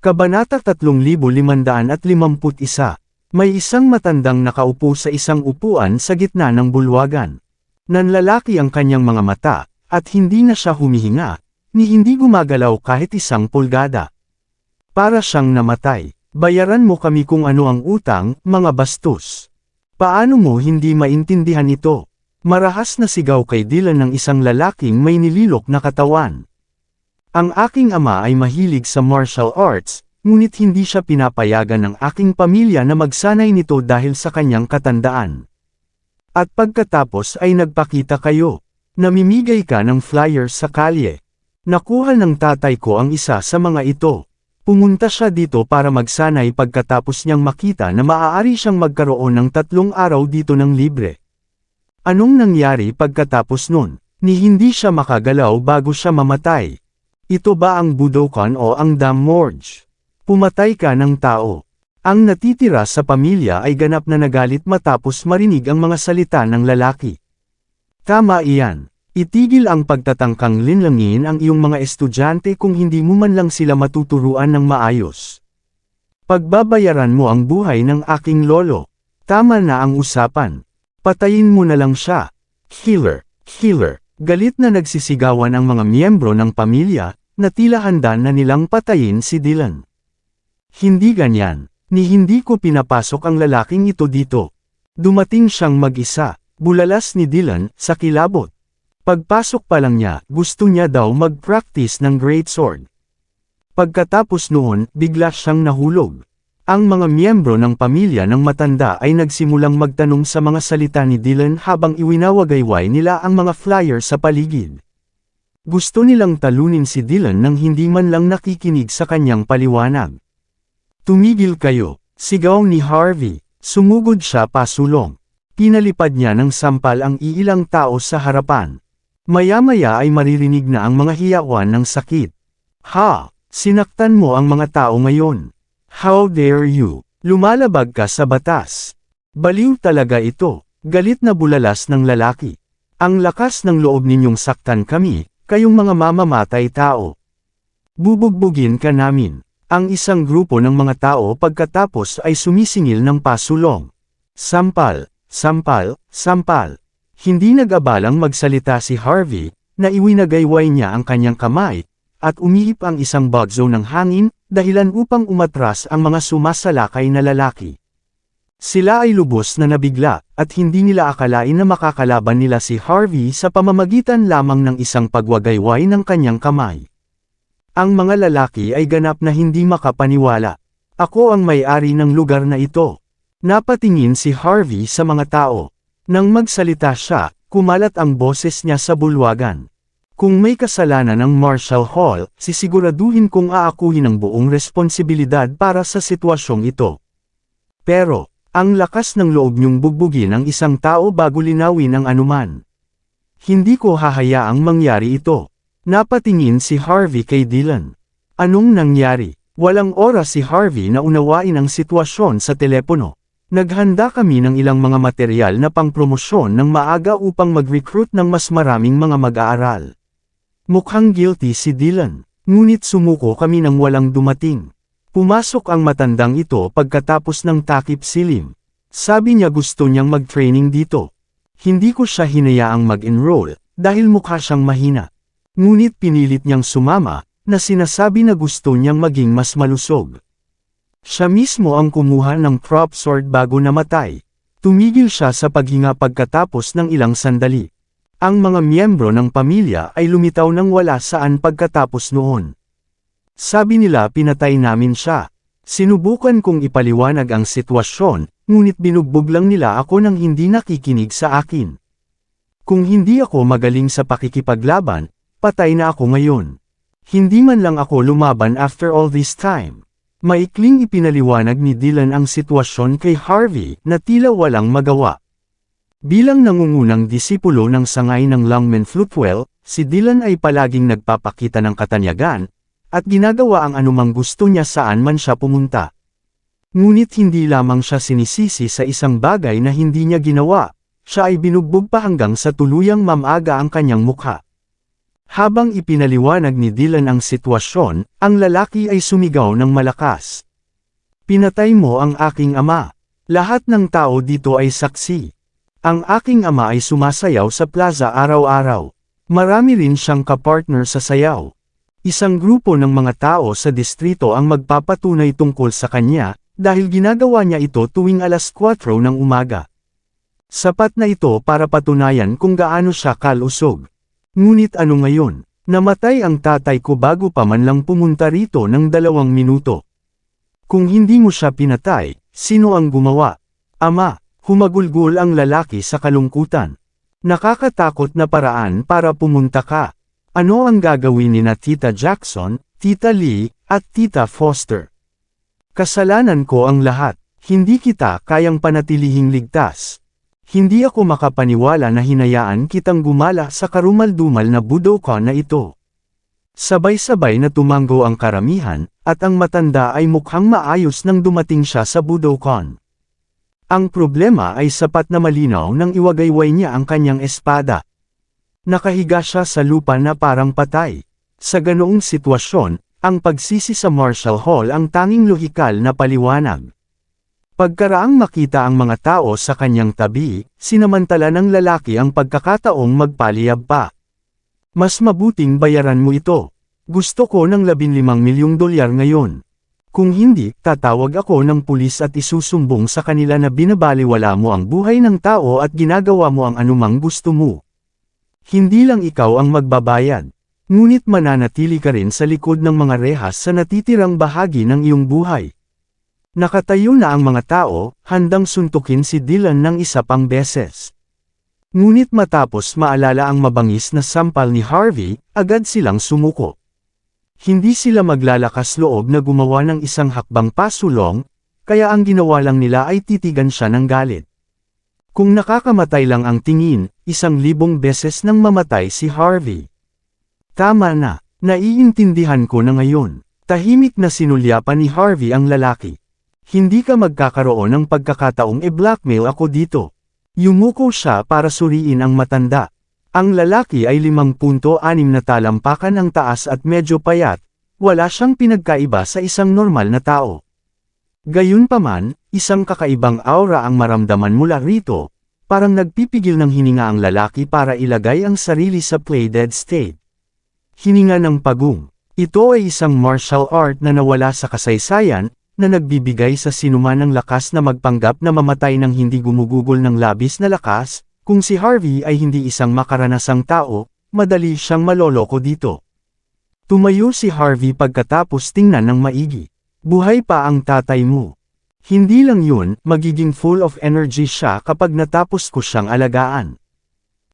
Kabanata 3551. May isang matandang nakaupo sa isang upuan sa gitna ng bulwagan. Nanlalaki ang kanyang mga mata, at hindi na siya humihinga, ni hindi gumagalaw kahit isang pulgada. Para siyang namatay. Bayaran mo kami kung ano ang utang, mga bastos. Paano mo hindi maintindihan ito? Marahas na sigaw kay Dylan ng isang lalaking may nililok na katawan. Ang aking ama ay mahilig sa martial arts, ngunit hindi siya pinapayagan ng aking pamilya na magsanay nito dahil sa kanyang katandaan. At pagkatapos ay nagpakita kayo. Namimigay ka ng flyers sa kalye. Nakuha ng tatay ko ang isa sa mga ito. Pumunta siya dito para magsanay pagkatapos niyang makita na maaari siyang magkaroon ng 3 araw dito ng libre. Anong nangyari pagkatapos nun? Ni hindi siya makagalaw bago siya mamatay. Ito ba ang Budokan o ang Damorge? Pumatay ka ng tao. Ang natitira sa pamilya ay ganap na nagalit matapos marinig ang mga salita ng lalaki. Tama iyan. Itigil ang pagtatangkang linlangin ang iyong mga estudyante kung hindi mo man lang sila matuturuan ng maayos. Pagbabayaran mo ang buhay ng aking lolo. Tama na ang usapan. Patayin mo na lang siya. Killer, killer. Galit na nagsisigawan ang mga miyembro ng pamilya, na tila handa na nilang patayin si Dylan. Hindi ganyan. Ni hindi ko pinapasok ang lalaking ito dito. Dumating siyang mag-isa. Bulalas ni Dylan sa kilabot. Pagpasok pa lang niya, gusto niya daw mag-practice ng greatsword. Pagkatapos noon, bigla siyang nahulog. Ang mga miyembro ng pamilya ng matanda ay nagsimulang magtanong sa mga salita ni Dylan habang iwinawagayway nila ang mga flyer sa paligid. Gusto nilang talunin si Dylan nang hindi man lang nakikinig sa kanyang paliwanag. Tumigil kayo, sigaw ni Harvey. Sumugod siya pasulong. Pinalipad niya ng sampal ang iilang tao sa harapan. Maya-maya ay maririnig na ang mga hiyawan ng sakit. Ha! Sinaktan mo ang mga tao ngayon. How dare you! Lumalabag ka sa batas. Baliw talaga ito. Galit na bulalas ng lalaki. Ang lakas ng loob ninyong saktan kami, kayong mga mamamatay tao. Bubugbugin ka namin. Ang isang grupo ng mga tao pagkatapos ay sumisingil ng pasulong. Sampal, sampal, sampal. Hindi nag-abalang magsalita si Harvey, na iwinagayway niya ang kanyang kamay, at umihip ang isang bagzo ng hangin, dahilan upang umatras ang mga sumasalakay na lalaki. Sila ay lubos na nabigla, at hindi nila akalain na makakalaban nila si Harvey sa pamamagitan lamang ng isang pagwagayway ng kanyang kamay. Ang mga lalaki ay ganap na hindi makapaniwala. Ako ang may-ari ng lugar na ito. Napatingin si Harvey sa mga tao. Nang magsalita siya, kumalat ang boses niya sa bulwagan. Kung may kasalanan ng Marshall Hall, sisiguraduhin kong aakuhin ang buong responsibilidad para sa sitwasyong ito. Pero, ang lakas ng loob niyong bugbugin ang isang tao bago linawin ang anuman. Hindi ko hahayaang mangyari ito. Napatingin si Harvey kay Dylan. Anong nangyari? Walang oras si Harvey na unawain ang sitwasyon sa telepono. Naghanda kami ng ilang mga material na pangpromosyon ng maaga upang mag-recruit ng mas maraming mga mag-aaral. Mukhang guilty si Dylan, ngunit sumuko kami nang walang dumating. Pumasok ang matandang ito pagkatapos ng takip silim. Sabi niya gusto niyang mag-training dito. Hindi ko siya hinayaang mag-enroll, dahil mukha siyang mahina. Ngunit pinilit niyang sumama, na sinasabi na gusto niyang maging mas malusog. Siya mismo ang kumuha ng prop sword bago namatay. Tumigil siya sa paghinga pagkatapos ng ilang sandali. Ang mga miyembro ng pamilya ay lumitaw ng wala saan pagkatapos noon. Sabi nila pinatay namin siya. Sinubukan kong ipaliwanag ang sitwasyon, ngunit binugbog lang nila ako nang hindi nakikinig sa akin. Kung hindi ako magaling sa pakikipaglaban, patay na ako ngayon. Hindi man lang ako lumaban after all this time. Maikling ipinaliwanag ni Dylan ang sitwasyon kay Harvey na tila walang magawa. Bilang nangungunang disipulo ng sangay ng Longman Floatwell, si Dylan ay palaging nagpapakita ng katanyagan, at ginagawa ang anumang gusto niya saan man siya pumunta. Ngunit hindi lamang siya sinisisi sa isang bagay na hindi niya ginawa, siya ay binugbog pa hanggang sa tuluyang mamaga ang kanyang mukha. Habang ipinaliwanag ni Dylan ang sitwasyon, ang lalaki ay sumigaw ng malakas. Pinatay mo ang aking ama. Lahat ng tao dito ay saksi. Ang aking ama ay sumasayaw sa plaza araw-araw. Marami rin siyang kapartner sa sayaw. Isang grupo ng mga tao sa distrito ang magpapatunay tungkol sa kanya, dahil ginagawa niya ito tuwing alas 4 ng umaga. Sapat na ito para patunayan kung gaano siya kalusog. Ngunit ano ngayon? Namatay ang tatay ko bago pa man lang pumunta rito ng 2 minuto. Kung hindi mo siya pinatay, sino ang gumawa? Ama, humagulgol ang lalaki sa kalungkutan. Nakakatakot na paraan para pumunta ka. Ano ang gagawin ni na Tita Jackson, Tita Lee, at Tita Foster? Kasalanan ko ang lahat, hindi kita kayang panatilihing ligtas. Hindi ako makapaniwala na hinayaan kitang gumala sa karumal-dumal na Budokan na ito. Sabay-sabay na tumanggo ang karamihan, at ang matanda ay mukhang maayos nang dumating siya sa Budokan. Ang problema ay sapat na malinaw nang iwagayway niya ang kanyang espada. Nakahiga siya sa lupa na parang patay. Sa ganoong sitwasyon, ang pagsisi sa Marshall Hall ang tanging lohikal na paliwanag. Pagkaraang makita ang mga tao sa kanyang tabi, sinamantala ng lalaki ang pagkakataong magpaliyab pa. Mas mabuting bayaran mo ito. Gusto ko ng $15 milyong ngayon. Kung hindi, tatawag ako ng pulis at isusumbong sa kanila na binabaliwala mo ang buhay ng tao at ginagawa mo ang anumang gusto mo. Hindi lang ikaw ang magbabayad. Ngunit mananatili ka rin sa likod ng mga rehas sa natitirang bahagi ng iyong buhay. Nakatayo na ang mga tao, handang suntukin si Dylan ng isa pang beses. Ngunit matapos maalala ang mabangis na sampal ni Harvey, agad silang sumuko. Hindi sila maglalakas loob na gumawa ng isang hakbang pasulong, kaya ang ginawa lang nila ay titigan siya ng galit. Kung nakakamatay lang ang tingin, 1,000 beses nang mamatay si Harvey. Tama na, naiintindihan ko na ngayon. Tahimik na sinulyapan ni Harvey ang lalaki. Hindi ka magkakaroon ng pagkakataong i-blackmail ako dito. Yumuko siya para suriin ang matanda. Ang lalaki ay 5.6 na talampakan ang taas at medyo payat, wala siyang pinagkaiba sa isang normal na tao. Gayunpaman, isang kakaibang aura ang maramdaman mula rito, parang nagpipigil ng hininga ang lalaki para ilagay ang sarili sa play-dead state. Hininga ng pagong. Ito ay isang martial art na nawala sa kasaysayan, na nagbibigay sa sinuman ng lakas na magpanggap na mamatay ng hindi gumugugol ng labis na lakas. Kung si Harvey ay hindi isang makaranasang tao, madali siyang maloloko dito. Tumayo si Harvey pagkatapos tingnan ng maigi. Buhay pa ang tatay mo. Hindi lang yun, magiging full of energy siya kapag natapos ko siyang alagaan.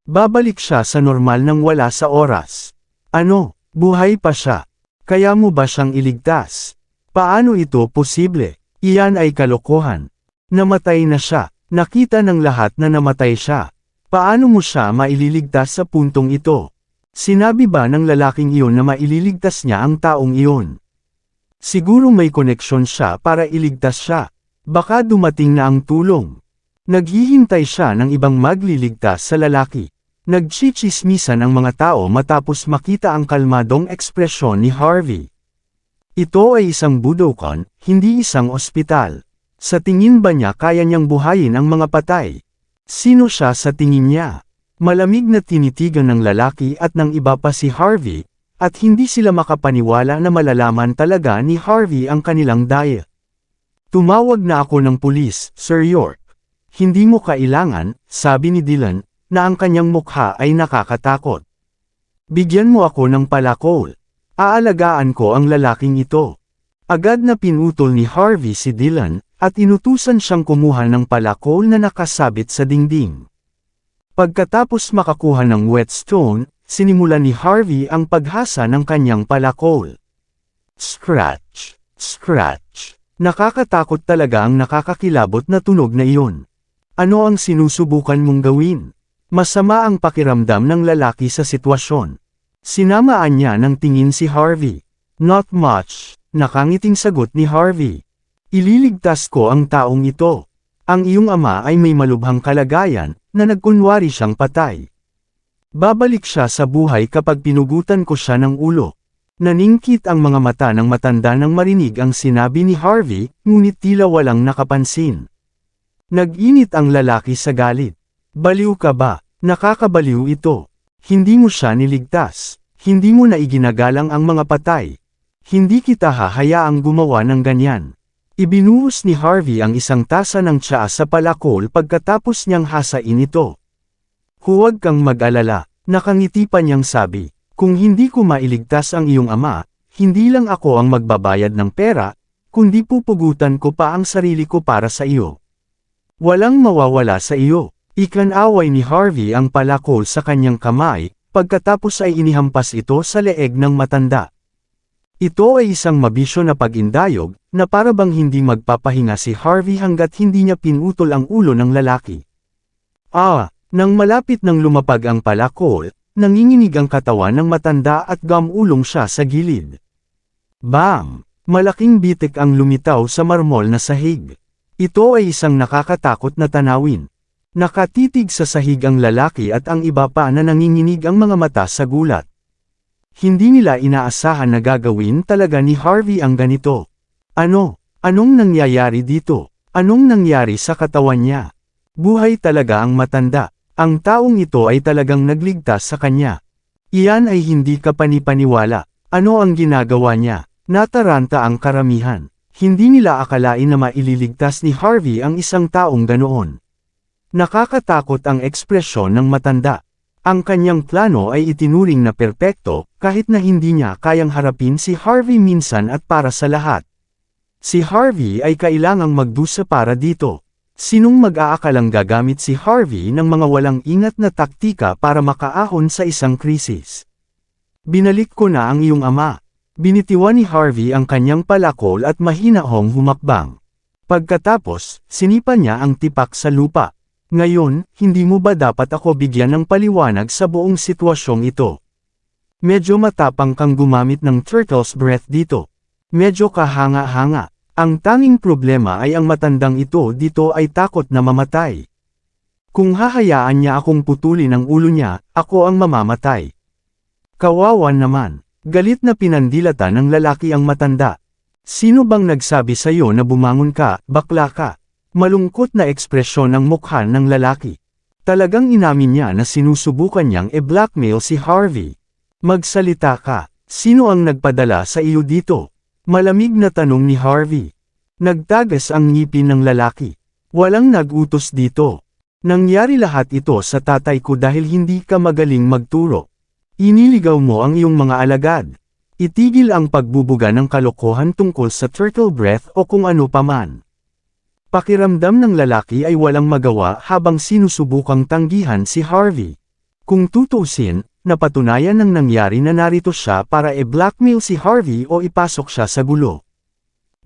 Babalik siya sa normal nang wala sa oras. Ano, buhay pa siya? Kaya mo ba siyang iligtas? Paano ito posible? Iyan ay kalokohan. Namatay na siya. Nakita ng lahat na namatay siya. Paano mo siya maililigtas sa puntong ito? Sinabi ba ng lalaking iyon na maililigtas niya ang taong iyon? Siguro may koneksyon siya para iligtas siya. Baka dumating na ang tulong. Naghihintay siya ng ibang magliligtas sa lalaki. Nagchichismisan ang mga tao matapos makita ang kalmadong ekspresyon ni Harvey. Ito ay isang Budokan, hindi isang ospital. Sa tingin ba niya kaya niyang buhayin ang mga patay? Sino siya sa tingin niya? Malamig na tinitigan ng lalaki at ng iba pa si Harvey, at hindi sila makapaniwala na malalaman talaga ni Harvey ang kanilang daya. Tumawag na ako ng pulis, Sir York. Hindi mo kailangan, sabi ni Dylan, na ang kanyang mukha ay nakakatakot. Bigyan mo ako ng palakol. Aalagaan ko ang lalaking ito. Agad na pinutol ni Harvey si Dylan, at inutusan siyang kumuha ng palakol na nakasabit sa dingding. Pagkatapos makakuha ng whetstone, sinimulan ni Harvey ang paghasa ng kanyang palakol. Scratch, scratch. Nakakatakot talaga ang nakakakilabot na tunog na iyon. Ano ang sinusubukan mong gawin? Masama ang pakiramdam ng lalaki sa sitwasyon. Sinamaan niya ng tingin si Harvey. Not much, nakangiting sagot ni Harvey. Ililigtas ko ang taong ito. Ang iyong ama ay may malubhang kalagayan, na nagkunwari siyang patay. Babalik siya sa buhay kapag pinugutan ko siya ng ulo. Naningkit ang mga mata ng matanda nang marinig ang sinabi ni Harvey, ngunit tila walang nakapansin. Nag-init ang lalaki sa galit. Baliw ka ba? Nakakabaliw ito. Hindi mo siya niligtas. Hindi mo na iginagalang ang mga patay. Hindi kita hahayaang gumawa ng ganyan. Ibinuhos ni Harvey ang isang tasa ng tsaa sa palakol pagkatapos niyang hasain ito. Huwag kang mag-alala, nakangiti pa niyang sabi. Kung hindi ko mailigtas ang iyong ama, hindi lang ako ang magbabayad ng pera, kundi pupugutan ko pa ang sarili ko para sa iyo. Walang mawawala sa iyo. Ikanaway ni Harvey ang palakol sa kanyang kamay, pagkatapos ay inihampas ito sa leeg ng matanda. Ito ay isang mabisyo na pag-indayog, na para bang hindi magpapahinga si Harvey hanggat hindi niya pinutol ang ulo ng lalaki. Nang malapit nang lumapag ang palakol, nanginginig ang katawan ng matanda at gamulong siya sa gilid. Bam! Malaking bitik ang lumitaw sa marmol na sahig. Ito ay isang nakakatakot na tanawin. Nakatitig sa sahig ang lalaki at ang iba pa na nanginginig ang mga mata sa gulat. Hindi nila inaasahan na gagawin talaga ni Harvey ang ganito. Anong nangyayari dito? Anong nangyari sa katawan niya? Buhay talaga ang matanda. Ang taong ito ay talagang nagligtas sa kanya. Iyan ay hindi kapanipaniwala. Ano ang ginagawa niya? Nataranta ang karamihan. Hindi nila akalain na maililigtas ni Harvey ang isang taong ganoon. Nakakatakot ang ekspresyon ng matanda. Ang kanyang plano ay itinuring na perpekto, kahit na hindi niya kayang harapin si Harvey minsan at para sa lahat. Si Harvey ay kailangang magdusa para dito. Sinong mag-aakalang gagamit si Harvey ng mga walang ingat na taktika para makaahon sa isang krisis? Binalik ko na ang iyong ama. Binitiwan ni Harvey ang kanyang palakol at mahinahong humakbang. Pagkatapos, sinipa niya ang tipak sa lupa. Ngayon, hindi mo ba dapat ako bigyan ng paliwanag sa buong sitwasyong ito? Medyo matapang kang gumamit ng turtle's breath dito. Medyo kahanga-hanga. Ang tanging problema ay ang matandang ito dito ay takot na mamatay. Kung hahayaan niya akong putulin ang ulo niya, ako ang mamamatay. Kawawan naman. Galit na pinandilata ng lalaki ang matanda. Sino bang nagsabi sa'yo na bumangon ka, bakla ka? Malungkot na ekspresyon ng mukha ng lalaki. Talagang inamin niya na sinusubukan niyang i-blackmail si Harvey. Magsalita ka, sino ang nagpadala sa iyo dito? Malamig na tanong ni Harvey. Nagtagas ang ngipin ng lalaki. Walang nag-utos dito. Nangyari lahat ito sa tatay ko dahil hindi ka magaling magturo. Iniligaw mo ang iyong mga alagad. Itigil ang pagbubuga ng kalokohan tungkol sa turtle breath o kung ano paman. Pakiramdam ng lalaki ay walang magawa habang sinusubukang tanggihan si Harvey. Kung tutuusin, napatunayan ng nangyari na narito siya para i-blackmail si Harvey o ipasok siya sa gulo.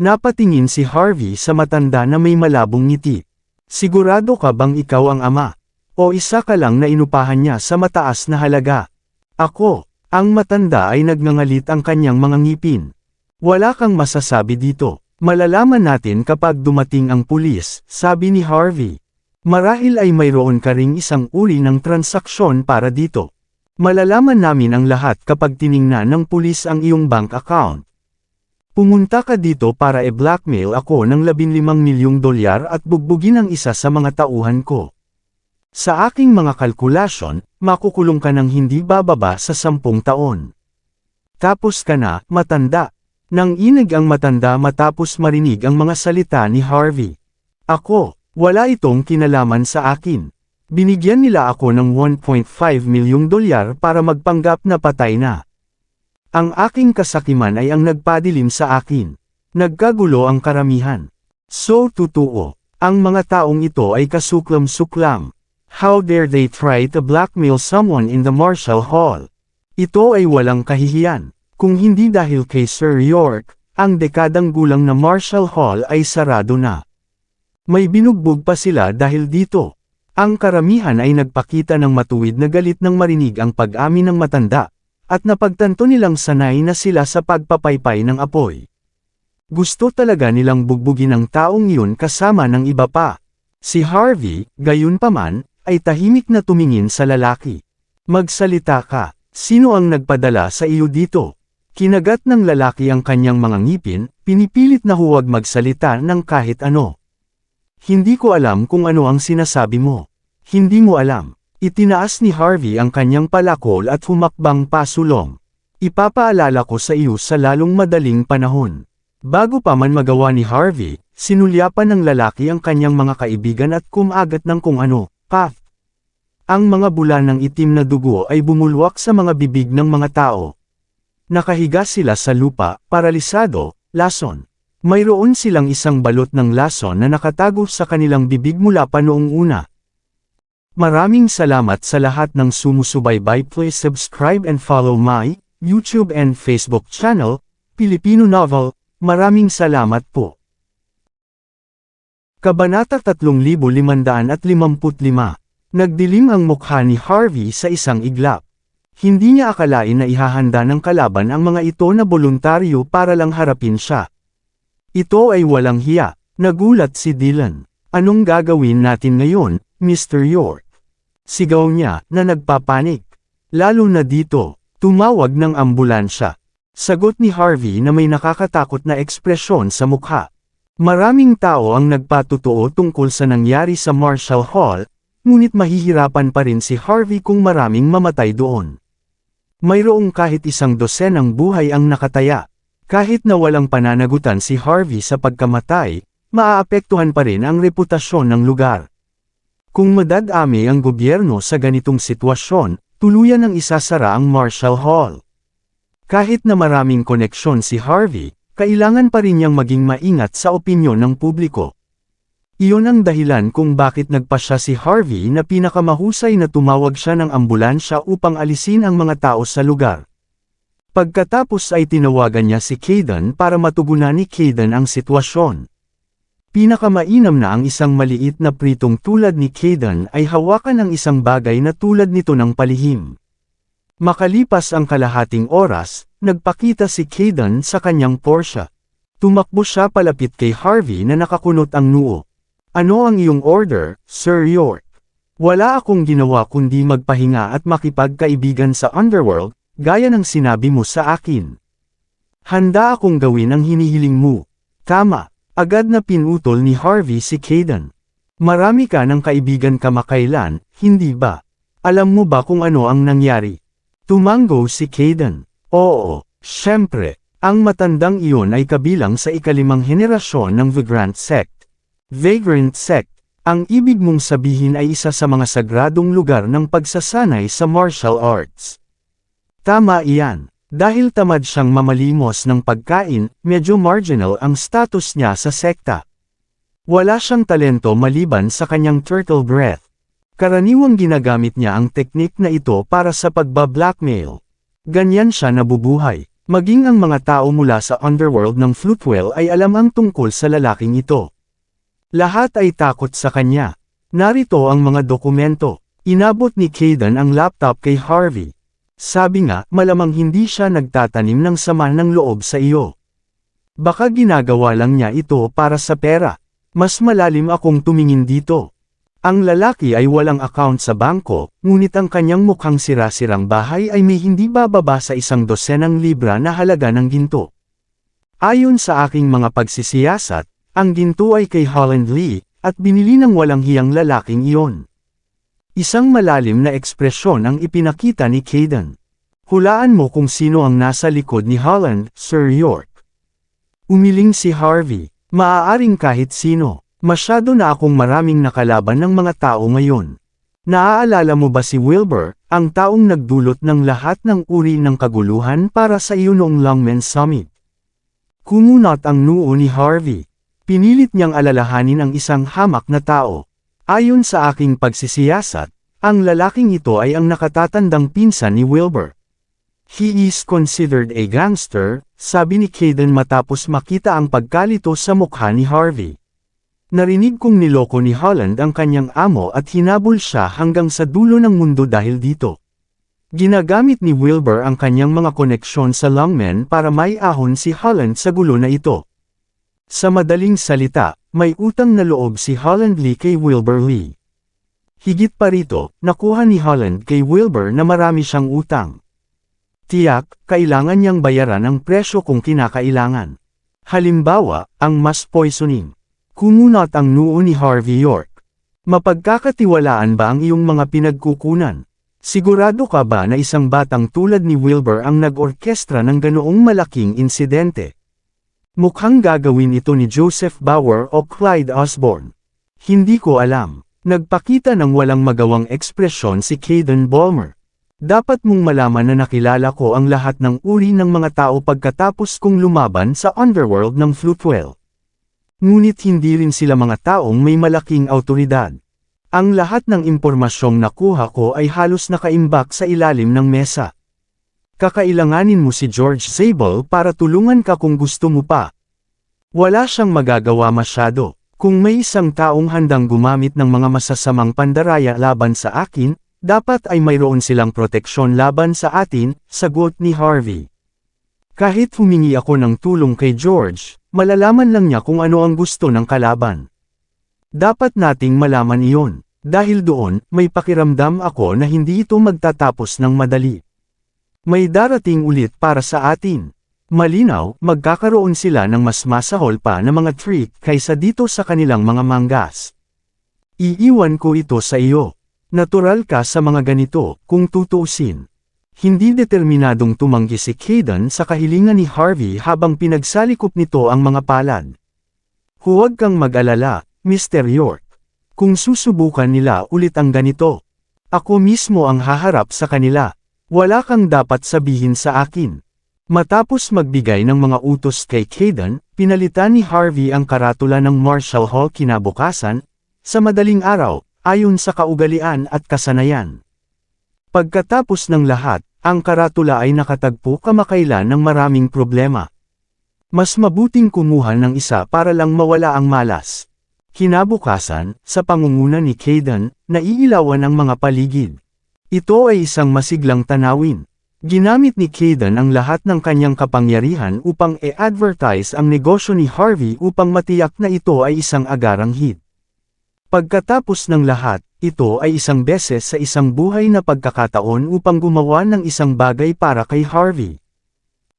Napatingin si Harvey sa matanda na may malabong ngiti. Sigurado ka bang ikaw ang ama? O isa ka lang na inupahan niya sa mataas na halaga? Ako, ang matanda ay nagngangalit ang kanyang mga ngipin. Wala kang masasabi dito. Malalaman natin kapag dumating ang pulis, sabi ni Harvey. Marahil ay mayroon ka ring isang uri ng transaksyon para dito. Malalaman namin ang lahat kapag tiningnan ng pulis ang iyong bank account. Pumunta ka dito para i-blackmail ako ng $15 milyong at bugbugin ang isa sa mga tauhan ko. Sa aking mga kalkulasyon, makukulong ka ng hindi bababa sa 10 taon. Tapos ka na, matanda. Nang inig ang matanda matapos marinig ang mga salita ni Harvey. Ako, wala itong kinalaman sa akin. Binigyan nila ako ng $1.5 milyong para magpanggap na patay na. Ang aking kasakiman ay ang nagpadilim sa akin. Nagkagulo ang karamihan. So totoo, ang mga taong ito ay kasuklam-suklam. How dare they try to blackmail someone in the Marshall Hall? Ito ay walang kahihiyan. Kung hindi dahil kay Sir York, ang dekadang gulang na Marshall Hall ay sarado na. May binugbog pa sila dahil dito. Ang karamihan ay nagpakita ng matuwid na galit nang marinig ang pag-amin ng matanda, at napagtanto nilang sanay na sila sa pagpapaypay ng apoy. Gusto talaga nilang bugbugin ang taong iyon kasama ng iba pa. Si Harvey, gayunpaman, ay tahimik na tumingin sa lalaki. Magsalita ka, sino ang nagpadala sa iyo dito? Kinagat ng lalaki ang kanyang mga ngipin, pinipilit na huwag magsalita ng kahit ano. Hindi ko alam kung ano ang sinasabi mo. Hindi mo alam. Itinaas ni Harvey ang kanyang palakol at humakbang pasulong. Ipapaalala ko sa iyo sa lalong madaling panahon. Bago pa man magawa ni Harvey, sinulyapan ng lalaki ang kanyang mga kaibigan at kumagat ng kung ano, path. Ang mga bula ng itim na dugo ay bumulwak sa mga bibig ng mga tao. Nakahiga sila sa lupa, paralisado, lason. Mayroon silang isang balot ng lason na nakatago sa kanilang bibig mula pa noong una. Maraming salamat sa lahat ng sumusubaybay. Please subscribe and follow my YouTube and Facebook channel, Pilipino Novel. Maraming salamat po. Kabanata 3555. Nagdilim ang mukha ni Harvey sa isang iglap. Hindi niya akalain na ihahanda ng kalaban ang mga ito na voluntaryo para lang harapin siya. Ito ay walang hiya. Nagulat si Dylan. Anong gagawin natin ngayon, Mr. York? Sigaw niya na nagpapanik. Lalo na dito, tumawag ng ambulansya. Sagot ni Harvey na may nakakatakot na ekspresyon sa mukha. Maraming tao ang nagpatotoo tungkol sa nangyari sa Marshall Hall, ngunit mahihirapan pa rin si Harvey kung maraming mamatay doon. Mayroong kahit isang dosenang buhay ang nakataya. Kahit na walang pananagutan si Harvey sa pagkamatay, maaapektuhan pa rin ang reputasyon ng lugar. Kung madadami ang gobyerno sa ganitong sitwasyon, tuluyan ang isasara ang Marshall Hall. Kahit na maraming koneksyon si Harvey, kailangan pa rin niyang maging maingat sa opinyon ng publiko. Iyon ang dahilan kung bakit nagpasya si Harvey na pinakamahusay na tumawag siya ng ambulansya upang alisin ang mga tao sa lugar. Pagkatapos ay tinawagan niya si Kayden para matugunan ni Kayden ang sitwasyon. Pinakamainam na ang isang maliit na pritong tulad ni Kayden ay hawakan ang isang bagay na tulad nito ng palihim. Makalipas ang kalahating oras, nagpakita si Kayden sa kanyang Porsche. Tumakbo siya palapit kay Harvey na nakakunot ang noo. Ano ang iyong order, Sir York? Wala akong ginawa kundi magpahinga at makipagkaibigan sa underworld, gaya ng sinabi mo sa akin. Handa akong gawin ang hinihiling mo. Tama. Agad na pinutol ni Harvey si Kayden. Marami ka ng kaibigan kamakailan, hindi ba? Alam mo ba kung ano ang nangyari? Tumango si Kayden. Oo, syempre. Ang matandang iyon ay kabilang sa ikalimang henerasyon ng Vagrant Sect. Vagrant Sect, ang ibig mong sabihin ay isa sa mga sagradong lugar ng pagsasanay sa martial arts. Tama iyan. Dahil tamad siyang mamalimos ng pagkain, medyo marginal ang status niya sa sekta. Wala siyang talento maliban sa kanyang turtle breath. Karaniwang ginagamit niya ang teknik na ito para sa pagbablackmail. Ganyan siya nabubuhay. Maging ang mga tao mula sa underworld ng Floatwell ay alam ang tungkol sa lalaking ito. Lahat ay takot sa kanya. Narito ang mga dokumento. Inabot ni Kayden ang laptop kay Harvey. Sabi nga, malamang hindi siya nagtatanim ng sama ng loob sa iyo. Baka ginagawa lang niya ito para sa pera. Mas malalim akong tumingin dito. Ang lalaki ay walang account sa bangko, ngunit ang kanyang mukhang sira-sirang bahay ay may hindi bababa sa 100 libra na halaga ng ginto. Ayon sa aking mga pagsisiyasat, ang ginto ay kay Holland Lee, at binili ng walang hiyang lalaking iyon. Isang malalim na ekspresyon ang ipinakita ni Kayden. Hulaan mo kung sino ang nasa likod ni Holland, Sir York. Umiling si Harvey. Maaaring kahit sino. Masyado na akong maraming nakalaban ng mga tao ngayon. Naaalala mo ba si Wilbur, ang taong nagdulot ng lahat ng uri ng kaguluhan para sa iyo noong Longmen Summit? Kumunot ang noo ni Harvey. Pinilit niyang alalahanin ang isang hamak na tao. Ayon sa aking pagsisiyasat, ang lalaking ito ay ang nakatatandang pinsan ni Wilbur. He is considered a gangster, sabi ni Kayden matapos makita ang pagkalito sa mukha ni Harvey. Narinig kong niloko ni Holland ang kanyang amo at hinabol siya hanggang sa dulo ng mundo dahil dito. Ginagamit ni Wilbur ang kanyang mga koneksyon sa Longmen para maiahon si Holland sa gulo na ito. Sa madaling salita, may utang na loob si Holland Lee kay Wilbur Lee. Higit pa rito, nakuha ni Holland kay Wilbur na marami siyang utang. Tiyak, kailangan niyang bayaran ang presyo kung kinakailangan. Halimbawa, ang mas poisoning. Kumunot ang noo ni Harvey York. Mapagkakatiwalaan ba ang iyong mga pinagkukunan? Sigurado ka ba na isang batang tulad ni Wilbur ang nag-orkestra ng ganoong malaking insidente? Mukhang gagawin ito ni Joseph Bauer o Clyde Osborne. Hindi ko alam. Nagpakita ng walang magawang ekspresyon si Kayden Balmer. Dapat mong malaman na nakilala ko ang lahat ng uri ng mga tao pagkatapos kong lumaban sa underworld ng Floatwell. Ngunit hindi rin sila mga taong may malaking awtoridad. Ang lahat ng impormasyong nakuha ko ay halos nakaimbak sa ilalim ng mesa. Kakailanganin mo si George Zabel para tulungan ka kung gusto mo pa. Wala siyang magagawa masyado. Kung may isang taong handang gumamit ng mga masasamang pandaraya laban sa akin, dapat ay mayroon silang proteksyon laban sa atin, sagot ni Harvey. Kahit humingi ako ng tulong kay George, malalaman lang niya kung ano ang gusto ng kalaban. Dapat nating malaman iyon. Dahil doon, may pakiramdam ako na hindi ito magtatapos ng madali. May darating ulit para sa atin. Malinaw, magkakaroon sila ng mas masahol pa na mga trick kaysa dito sa kanilang mga manggas. Iiwan ko ito sa iyo. Natural ka sa mga ganito, kung tutuusin. Hindi determinadong tumanggi si Kayden sa kahilingan ni Harvey habang pinagsalikop nito ang mga palad. Huwag kang mag-alala, Mr. York. Kung susubukan nila ulit ang ganito, ako mismo ang haharap sa kanila. Wala kang dapat sabihin sa akin. Matapos magbigay ng mga utos kay Kayden, pinalitan ni Harvey ang karatula ng Marshall Hall kinabukasan, sa madaling araw, ayon sa kaugalian at kasanayan. Pagkatapos ng lahat, ang karatula ay nakatagpo kamakailan ng maraming problema. Mas mabuting kumuha ng isa para lang mawala ang malas. Kinabukasan, sa pangunguna ni Kayden, naiilawan ang mga paligid. Ito ay isang masiglang tanawin. Ginamit ni Kayden ang lahat ng kanyang kapangyarihan upang i-advertise ang negosyo ni Harvey upang matiyak na ito ay isang agarang hit. Pagkatapos ng lahat, ito ay isang beses sa isang buhay na pagkakataon upang gumawa ng isang bagay para kay Harvey.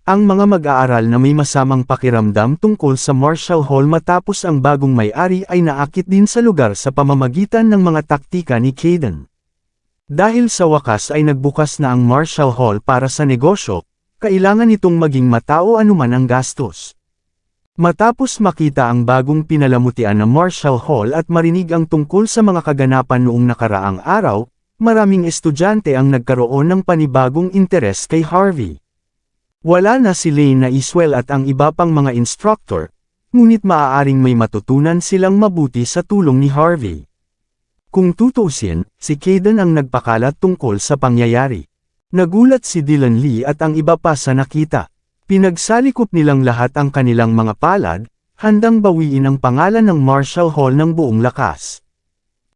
Ang mga mag-aaral na may masamang pakiramdam tungkol sa Marshall Hall matapos ang bagong may-ari ay naakit din sa lugar sa pamamagitan ng mga taktika ni Kayden. Dahil sa wakas ay nagbukas na ang Marshall Hall para sa negosyo, kailangan itong maging matao anuman ang gastos. Matapos makita ang bagong pinalamutian na Marshall Hall at marinig ang tungkol sa mga kaganapan noong nakaraang araw, maraming estudyante ang nagkaroon ng panibagong interes kay Harvey. Wala na si Lane na Iswell at ang iba pang mga instructor, ngunit maaaring may matutunan silang mabuti sa tulong ni Harvey. Kung tutuusin, si Kayden ang nagpakalat tungkol sa pangyayari. Nagulat si Dylan Lee at ang iba pa sa nakita. Pinagsalikop nilang lahat ang kanilang mga palad, handang bawiin ang pangalan ng Marshall Hall ng buong lakas.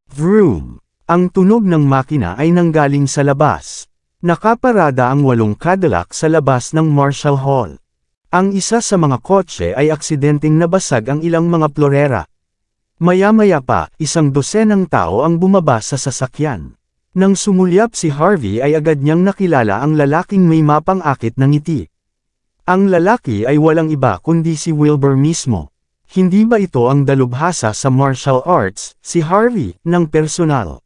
Vroom! Ang tunog ng makina ay nanggaling sa labas. Nakaparada ang 8 Cadillac sa labas ng Marshall Hall. Ang isa sa mga kotse ay aksidenteng nabasag ang ilang mga plorera. Maya-maya pa, 12 tao ang bumaba sa sasakyan. Nang sumulyap si Harvey ay agad niyang nakilala ang lalaking may mapang-akit na ngiti. Ang lalaki ay walang iba kundi si Wilbur mismo. Hindi ba ito ang dalubhasa sa martial arts, si Harvey, ng personal?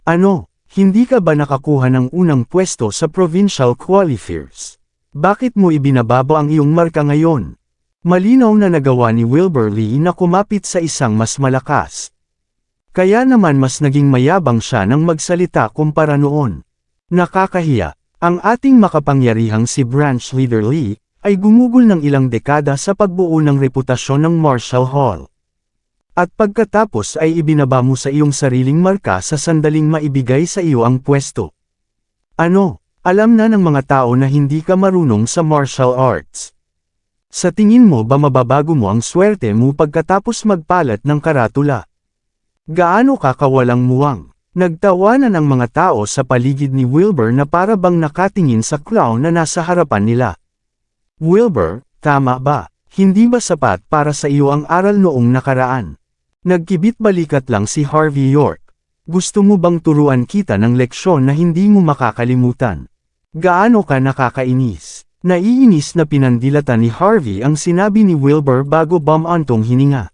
Ano, hindi ka ba nakakuha ng unang pwesto sa provincial qualifiers? Bakit mo ibinababa ang iyong marka ngayon? Malinaw na nagawa ni Wilbur Lee na kumapit sa isang mas malakas. Kaya naman mas naging mayabang siya nang magsalita kumpara noon. Nakakahiya, ang ating makapangyarihang si Branch Leader Lee, ay gumugol ng ilang dekada sa pagbuo ng reputasyon ng Marshall Hall. At pagkatapos ay ibinaba mo sa iyong sariling marka sa sandaling maibigay sa iyo ang pwesto. Ano, alam na ng mga tao na hindi ka marunong sa martial arts. Sa tingin mo ba mababago mo ang swerte mo pagkatapos magpalat ng karatula? Gaano ka kawalang muwang? Nagtawanan ang mga tao sa paligid ni Wilbur na para bang nakatingin sa clown na nasa harapan nila. Wilbur, tama ba? Hindi ba sapat para sa iyo ang aral noong nakaraan? Nagkibit balikat lang si Harvey York. Gusto mo bang turuan kita ng leksyon na hindi mo makakalimutan? Gaano ka nakakainis? Naiinis na pinandilatan ni Harvey ang sinabi ni Wilbur bago bumantong hininga.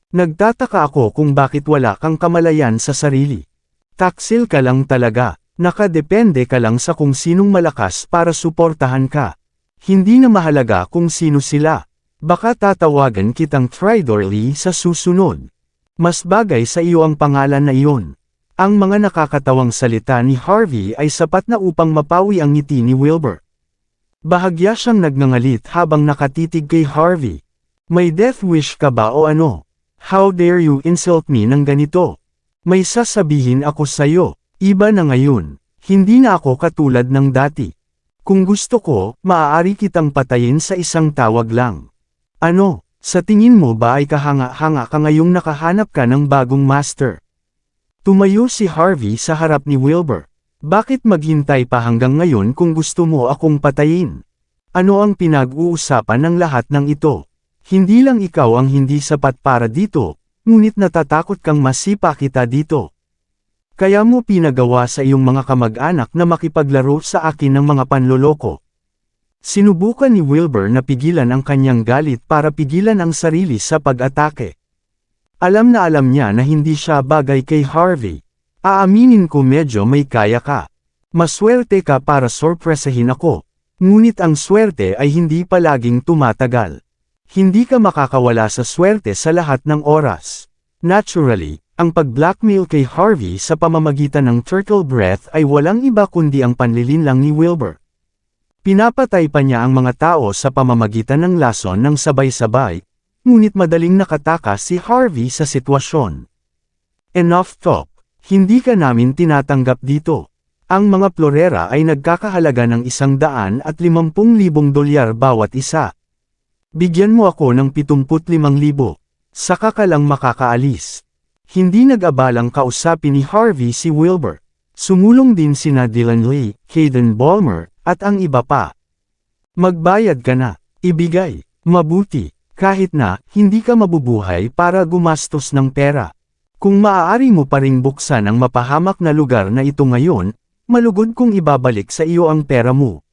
Nagtataka ako kung bakit wala kang kamalayan sa sarili. Taksil ka lang talaga, nakadepende ka lang sa kung sinong malakas para suportahan ka. Hindi na mahalaga kung sino sila. Baka tatawagan kitang Tridorly sa susunod. Mas bagay sa iyo ang pangalan na iyon. Ang mga nakakatawang salita ni Harvey ay sapat na upang mapawi ang ngiti ni Wilbur. Bahagya siyang nagngangalit habang nakatitig kay Harvey. May death wish ka ba o ano? How dare you insult me ng ganito? May sasabihin ako sa'yo, iba na ngayon. Hindi na ako katulad ng dati. Kung gusto ko, maaari kitang patayin sa isang tawag lang. Ano? Sa tingin mo ba ay kahanga-hanga ka ngayong nakahanap ka ng bagong master? Tumayo si Harvey sa harap ni Wilbur. Bakit maghintay pa hanggang ngayon kung gusto mo akong patayin? Ano ang pinag-uusapan ng lahat ng ito? Hindi lang ikaw ang hindi sapat para dito, ngunit natatakot kang masipa kita dito. Kaya mo pinagawa sa iyong mga kamag-anak na makipaglaro sa akin ng mga panloloko. Sinubukan ni Wilbur na pigilan ang kanyang galit para pigilan ang sarili sa pag-atake. Alam niya na hindi siya bagay kay Harvey. Aaminin ko medyo may kaya ka. Maswerte ka para sorpresahin ako. Ngunit ang swerte ay hindi palaging tumatagal. Hindi ka makakawala sa swerte sa lahat ng oras. Naturally, ang pag-blackmail kay Harvey sa pamamagitan ng turtle breath ay walang iba kundi ang panlilinlang ni Wilbur. Pinapatay pa niya ang mga tao sa pamamagitan ng lason ng sabay-sabay, ngunit madaling nakatakas si Harvey sa sitwasyon. Enough talk. Hindi ka namin tinatanggap dito. Ang mga plorera ay nagkakahalaga ng $150,000 bawat isa. Bigyan mo ako ng 75,000. Saka ka lang makakaalis. Hindi nag-abalang kausapin ni Harvey si Wilbur. Sumulong din sina Dylan Lee, Hayden Balmer, at ang iba pa. Magbayad ka na, ibigay, mabuti, kahit na, hindi ka mabubuhay para gumastos ng pera. Kung maaari mo pa ring buksan ang mapahamak na lugar na ito ngayon, malugod kong ibabalik sa iyo ang pera mo.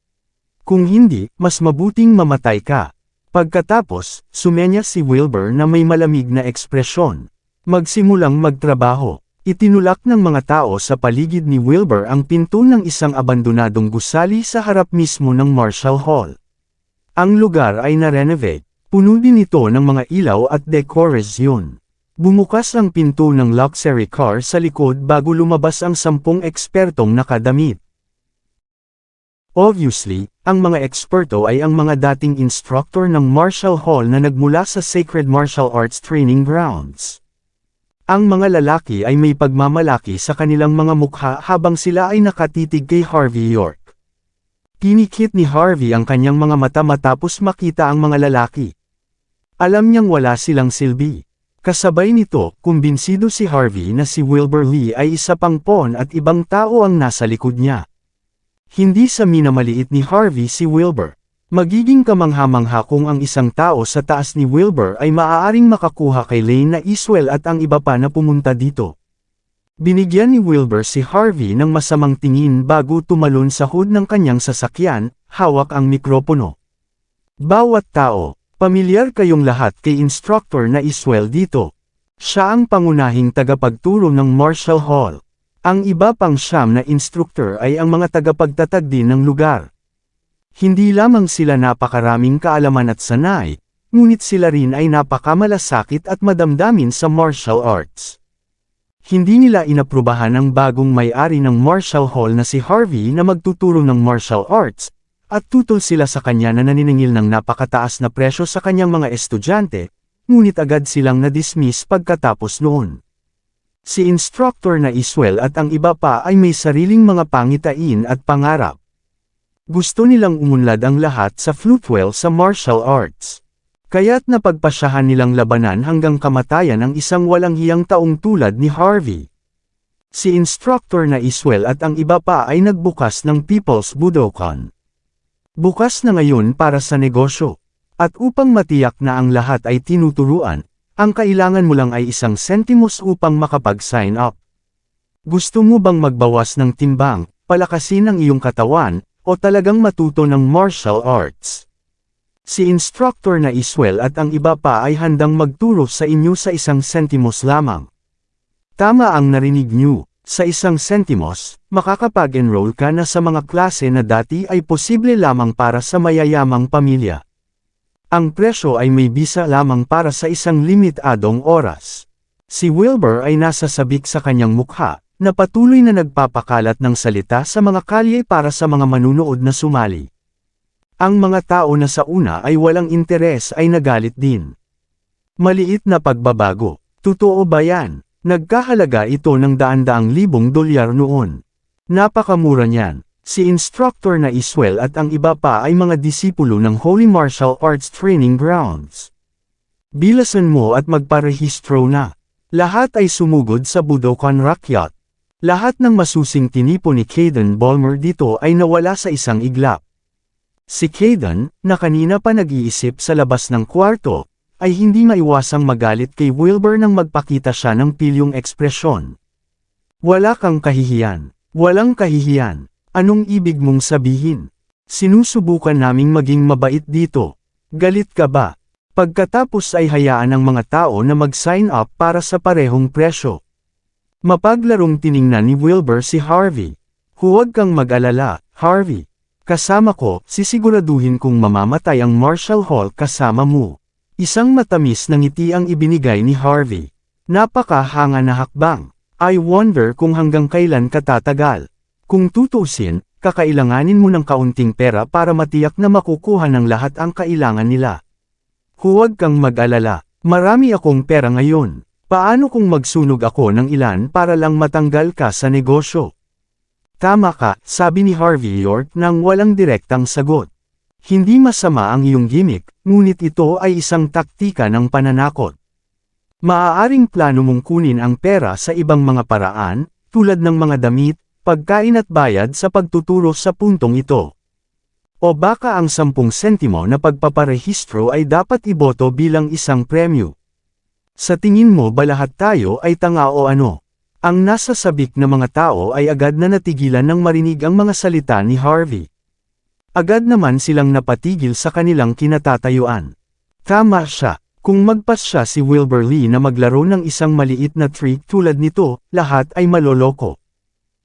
Kung hindi, mas mabuting mamatay ka. Pagkatapos, sumenya si Wilbur na may malamig na ekspresyon. Magsimulang magtrabaho. Itinulak ng mga tao sa paligid ni Wilbur ang pinto ng isang abandonadong gusali sa harap mismo ng Marshall Hall. Ang lugar ay na-renovate. Puno din ito ng mga ilaw at dekorasyon. Bumukas ang pinto ng luxury car sa likod bago lumabas ang 10 ekspertong nakadamit. Obviously, ang mga eksperto ay ang mga dating instructor ng Marshall Hall na nagmula sa Sacred Martial Arts Training Grounds. Ang mga lalaki ay may pagmamalaki sa kanilang mga mukha habang sila ay nakatitig kay Harvey York. Pinikit ni Harvey ang kanyang mga mata matapos makita ang mga lalaki. Alam niyang wala silang silbi. Kasabay nito, kumbinsido si Harvey na si Wilbur Lee ay isa pang pawn at ibang tao ang nasa likod niya. Hindi sa minamaliit ni Harvey si Wilbur. Magiging kamangha-mangha kung ang isang tao sa taas ni Wilbur ay maaaring makakuha kay Lane na Iswell at ang iba pa na pumunta dito. Binigyan ni Wilbur si Harvey ng masamang tingin bago tumalon sa hood ng kanyang sasakyan, hawak ang mikropono. Bawat tao, pamilyar kayong lahat kay instructor na Iswell dito. Siya ang pangunahing tagapagturo ng Marshall Hall. Ang iba pang 9 na instructor ay ang mga tagapagtatag din ng lugar. Hindi lamang sila napakaraming kaalaman at sanay, ngunit sila rin ay napakamalasakit at madamdamin sa martial arts. Hindi nila inaprubahan ang bagong may-ari ng Marshall Hall na si Harvey na magtuturo ng martial arts, at tutol sila sa kanya na naniningil ng napakataas na presyo sa kanyang mga estudyante, ngunit agad silang na-dismiss pagkatapos noon. Si instructor na Iswell at ang iba pa ay may sariling mga pangitain at pangarap. Gusto nilang umunlad ang lahat sa Flutewell sa martial arts. Kaya't napagpasyahan nilang labanan hanggang kamatayan ang isang walang hiyang taong tulad ni Harvey. Si instructor na Iswell at ang iba pa ay nagbukas ng People's Budokan. Bukas na ngayon para sa negosyo. At upang matiyak na ang lahat ay tinuturuan, ang kailangan mo lang ay 1 sentimos upang makapag-sign up. Gusto mo bang magbawas ng timbang, palakasin ang iyong katawan, o talagang matuto ng martial arts? Si Instructor na Iswell at ang iba pa ay handang magturo sa inyo sa 1 sentimos lamang. Tama ang narinig niyo, sa 1 sentimos, makakapag-enroll ka na sa mga klase na dati ay posible lamang para sa mayayamang pamilya. Ang presyo ay may bisa lamang para sa isang limitadong oras. Si Wilbur ay nasa sabik sa kanyang mukha, na patuloy na nagpapakalat ng salita sa mga kalye para sa mga manunood na sumali. Ang mga tao na sa una ay walang interes ay nagalit din. Maliit na pagbabago. Totoo ba yan? Nagkahalaga ito ng daan-daang libong dolyar noon. Napakamura niyan. Si Instructor na Iswell at ang iba pa ay mga disipulo ng Holy Martial Arts Training Grounds. Bilasan mo at magparehistro na. Lahat ay sumugod sa Budokan Rakyat. Lahat ng masusing tinipo ni Caden Ballmer dito ay nawala sa isang iglap. Si Caden, na kanina pa nag-iisip sa labas ng kwarto, ay hindi maiwasang magalit kay Wilbur nang magpakita siya ng pilyong ekspresyon. Wala kang kahihiyan. Walang kahihiyan. Anong ibig mong sabihin? Sinusubukan naming maging mabait dito. Galit ka ba? Pagkatapos ay hayaan ng mga tao na mag-sign up para sa parehong presyo. Mapaglarong tiningnan ni Wilbur si Harvey. Huwag kang mag-alala, Harvey. Kasama ko, sisiguraduhin kong mamamatay ang Marshall Hall kasama mo. Isang matamis na ngiti ang ibinigay ni Harvey. Napakahanga na hakbang. I wonder kung hanggang kailan ka tatagal. Kung tutusin, kakailanganin mo ng kaunting pera para matiyak na makukuha ng lahat ang kailangan nila. Huwag kang mag-alala. Marami akong pera ngayon. Paano kung magsunog ako ng ilan para lang matanggal ka sa negosyo? Tama ka, sabi ni Harvey York nang walang direktang sagot. Hindi masama ang iyong gimmick, ngunit ito ay isang taktika ng pananakot. Maaaring plano mong kunin ang pera sa ibang mga paraan, tulad ng mga damit, pagkain at bayad sa pagtuturo sa puntong ito. O baka ang 10 sentimo na pagpaparehistro ay dapat iboto bilang isang premyo. Sa tingin mo ba lahat tayo ay tanga o ano? Ang nasa sabik na mga tao ay agad na natigilan nang marinig ang mga salita ni Harvey. Agad naman silang napatigil sa kanilang kinatatayuan. Tama siya, kung magpas siya si Wilbur Lee na maglaro ng isang maliit na trick tulad nito, lahat ay maloloko.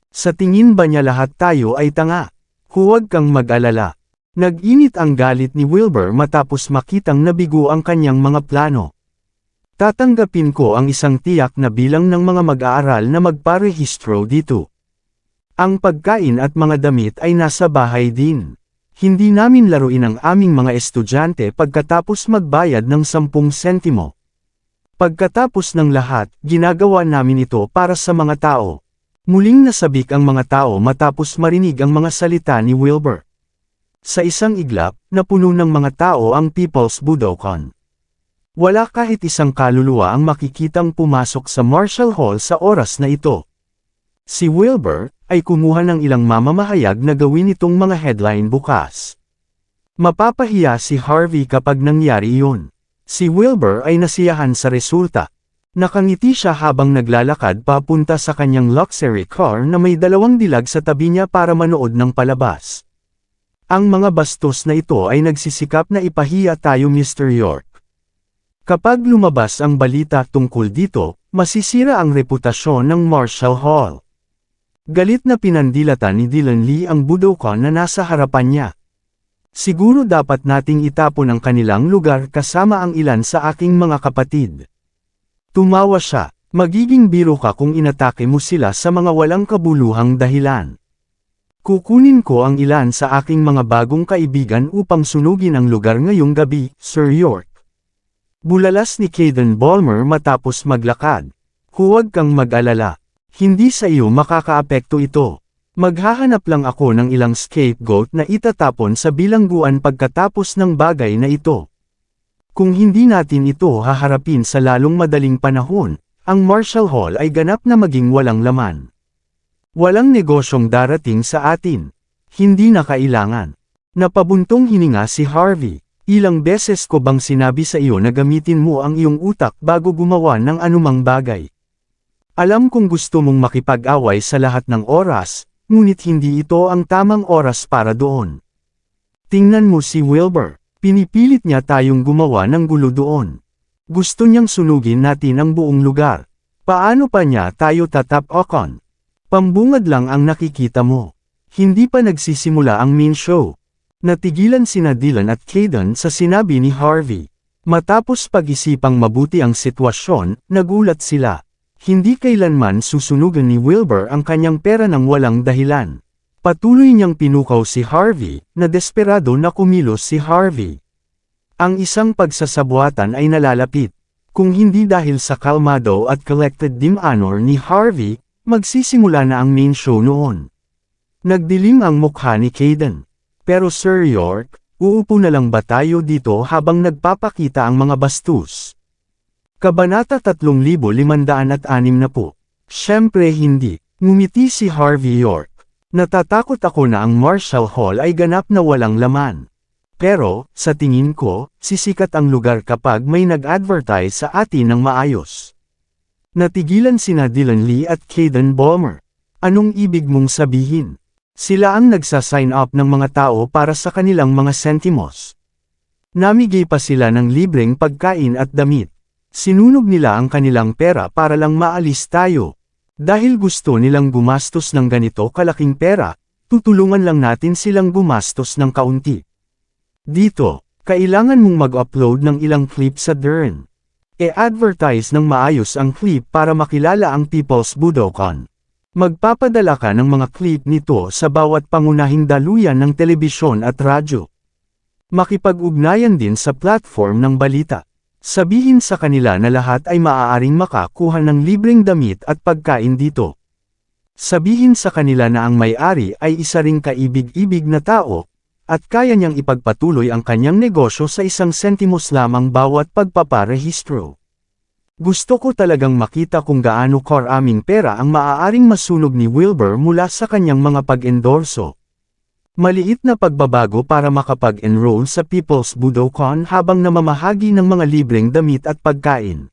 Sa tingin ba niya lahat tayo ay tanga? Huwag kang mag-alala. Nag-init ang galit ni Wilbur matapos makitang nabigo ang kanyang mga plano. Tatanggapin ko ang isang tiyak na bilang ng mga mag-aaral na magparehistro dito. Ang pagkain at mga damit ay nasa bahay din. Hindi namin laruin ang aming mga estudyante pagkatapos magbayad ng 10 sentimo. Pagkatapos ng lahat, ginagawa namin ito para sa mga tao. Muling nasabik ang mga tao matapos marinig ang mga salita ni Wilbur. Sa isang iglap, napuno ng mga tao ang People's Budokan. Wala kahit isang kaluluwa ang makikitang pumasok sa Marshall Hall sa oras na ito. Si Wilbur ay kumuha ng ilang mamamahayag na gawin itong mga headline bukas. Mapapahiya si Harvey kapag nangyari iyon. Si Wilbur ay nasiyahan sa resulta. Nakangiti siya habang naglalakad papunta sa kanyang luxury car na may 2 dilag sa tabi niya para manood ng palabas. Ang mga bastos na ito ay nagsisikap na ipahiya tayo Mr. York. Kapag lumabas ang balita tungkol dito, masisira ang reputasyon ng Marshall Hall. Galit na pinandilatan ni Dylan Lee ang Budokan na nasa harapan niya. Siguro dapat nating itapon ang kanilang lugar kasama ang ilan sa aking mga kapatid. Tumawa siya, magiging biro ka kung inatake mo sila sa mga walang kabuluhang dahilan. Kukunin ko ang ilan sa aking mga bagong kaibigan upang sunugin ang lugar ngayong gabi, Sir York. Bulalas ni Caden Ballmer matapos maglakad. Huwag kang mag-alala. Hindi sa iyo makakaapekto ito. Maghahanap lang ako ng ilang scapegoat na itatapon sa bilangguan pagkatapos ng bagay na ito. Kung hindi natin ito haharapin sa lalong madaling panahon, ang Marshall Hall ay ganap na maging walang laman. Walang negosyong darating sa atin. Hindi na kailangan. Napabuntong hininga si Harvey. Ilang beses ko bang sinabi sa iyo na gamitin mo ang iyong utak bago gumawa ng anumang bagay? Alam kong gusto mong makipag-away sa lahat ng oras, ngunit hindi ito ang tamang oras para doon. Tingnan mo si Wilbur, pinipilit niya tayong gumawa ng gulo doon. Gusto niyang sunugin natin ang buong lugar. Paano pa niya tayo tatapokon? Pambungad lang ang nakikita mo. Hindi pa nagsisimula ang main show. Natigilan sina Dylan at Caden sa sinabi ni Harvey. Matapos pag-isipang mabuti ang sitwasyon, nagulat sila. Hindi kailanman susunugan ni Wilbur ang kanyang pera ng walang dahilan. Patuloy niyang pinukaw si Harvey, na desperado na kumilos si Harvey. Ang isang pagsasabuatan ay nalalapit. Kung hindi dahil sa kalmado at collected demeanor ni Harvey, magsisimula na ang main show noon. Nagdilim ang mukha ni Caden. Pero Sir York, uupo na lang ba tayo dito habang nagpapakita ang mga bastos? Kabanata 3560. Siyempre hindi. Ngumiti si Harvey York. Natatakot ako na ang Marshall Hall ay ganap na walang laman. Pero, sa tingin ko, sisikat ang lugar kapag may nag-advertise sa atin ng maayos. Natigilan sina Dylan Lee at Caden Balmer. Anong ibig mong sabihin? Sila ang nagsa-sign up ng mga tao para sa kanilang mga sentimos. Namigay pa sila ng libreng pagkain at damit. Sinunog nila ang kanilang pera para lang maalis tayo. Dahil gusto nilang gumastos ng ganito kalaking pera, tutulungan lang natin silang gumastos ng kaunti. Dito, kailangan mong mag-upload ng ilang clip sa Dern. E-advertise ng maayos ang clip para makilala ang People's Budokan. Magpapadala ka ng mga clip nito sa bawat pangunahing daluyan ng telebisyon at radyo. Makipag-ugnayan din sa platform ng balita. Sabihin sa kanila na lahat ay maaaring makakuha ng libreng damit at pagkain dito. Sabihin sa kanila na ang may-ari ay isa ring kaibig-ibig na tao, at kaya niyang ipagpatuloy ang kanyang negosyo sa 1 sentimos lamang bawat pagpaparehistro. Gusto ko talagang makita kung gaano karaming pera ang maaaring masunog ni Wilbur mula sa kanyang mga pag-endorso. Maliit na pagbabago para makapag-enroll sa People's Budokan habang namamahagi ng mga libreng damit at pagkain.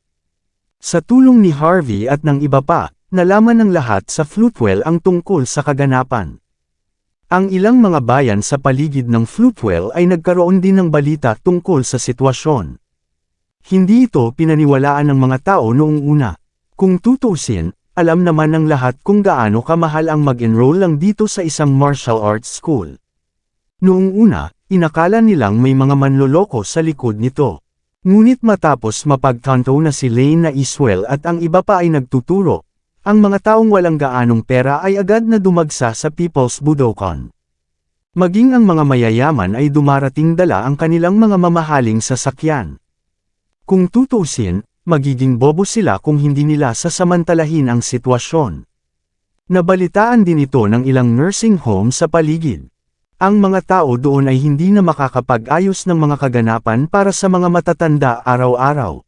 Sa tulong ni Harvey at ng iba pa, nalaman ng lahat sa Floatwell ang tungkol sa kaganapan. Ang ilang mga bayan sa paligid ng Floatwell ay nagkaroon din ng balita tungkol sa sitwasyon. Hindi ito pinaniwalaan ng mga tao noong una. Kung tutusin, alam naman ng lahat kung gaano kamahal ang mag-enroll lang dito sa isang martial arts school. Noong una, inakala nilang may mga manloloko sa likod nito. Ngunit matapos mapagtanto na si Lane na Iswell at ang iba pa ay nagtuturo, ang mga taong walang gaanong pera ay agad na dumagsa sa People's Budokan. Maging ang mga mayayaman ay dumarating dala ang kanilang mga mamahaling sasakyan. Kung tutusin, magiging bobo sila kung hindi nila sasamantalahin ang sitwasyon. Nabalitaan din ito ng ilang nursing home sa paligid. Ang mga tao doon ay hindi na makakapag-ayos ng mga kaganapan para sa mga matatanda araw-araw.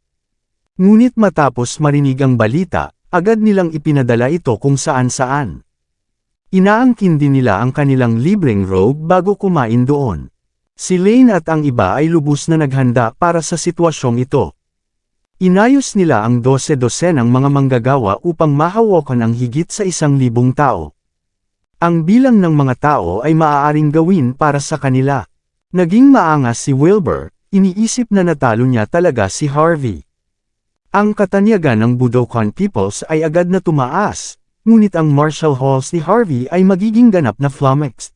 Ngunit matapos marinig ang balita, agad nilang ipinadala ito kung saan-saan. Inaangkin din nila ang kanilang libreng robe bago kumain doon. Si Lane at ang iba ay lubos na naghanda para sa sitwasyong ito. Inayos nila ang 12-dosenang mga manggagawa upang mahawakan ang higit sa 1,000 tao. Ang bilang ng mga tao ay maaaring gawin para sa kanila. Naging maangas si Wilbur, iniisip na natalo niya talaga si Harvey. Ang katanyagan ng Budokan Peoples ay agad na tumaas, ngunit ang Marshall Halls ni Harvey ay magiging ganap na flummoxed.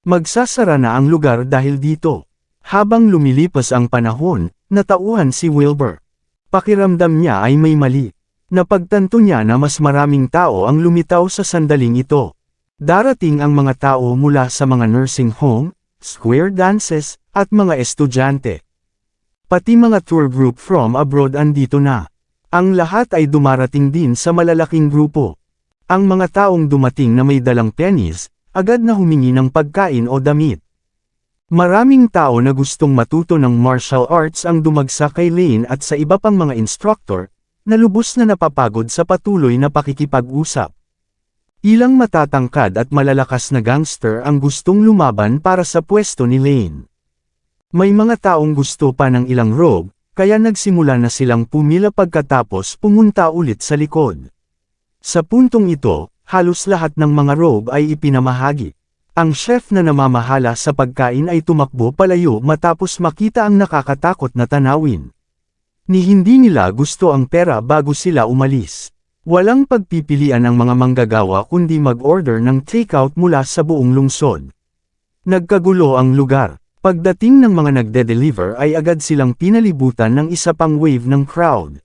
Magsasara na ang lugar dahil dito. Habang lumilipas ang panahon, natauhan si Wilbur. Pakiramdam niya ay may mali. Napagtanto niya na mas maraming tao ang lumitaw sa sandaling ito. Darating ang mga tao mula sa mga nursing home, square dances, at mga estudyante. Pati mga tour group from abroad andito na. Ang lahat ay dumarating din sa malalaking grupo. Ang mga taong dumating na may dalang pennies, agad na humingi ng pagkain o damit. Maraming tao na gustong matuto ng martial arts ang dumagsa kay Lane at sa iba pang mga instructor, na lubos na napapagod sa patuloy na pakikipag-usap. Ilang matatangkad at malalakas na gangster ang gustong lumaban para sa pwesto ni Lane. May mga taong gusto pa ng ilang robe, kaya nagsimula na silang pumila pagkatapos pumunta ulit sa likod. Sa puntong ito, halos lahat ng mga robe ay ipinamahagi. Ang chef na namamahala sa pagkain ay tumakbo palayo matapos makita ang nakakatakot na tanawin. Hindi nila gusto ang pera bago sila umalis. Walang pagpipilian ang mga manggagawa kundi mag-order ng takeout mula sa buong lungsod. Nagkagulo ang lugar. Pagdating ng mga nagde-deliver ay agad silang pinalibutan ng isa pang wave ng crowd.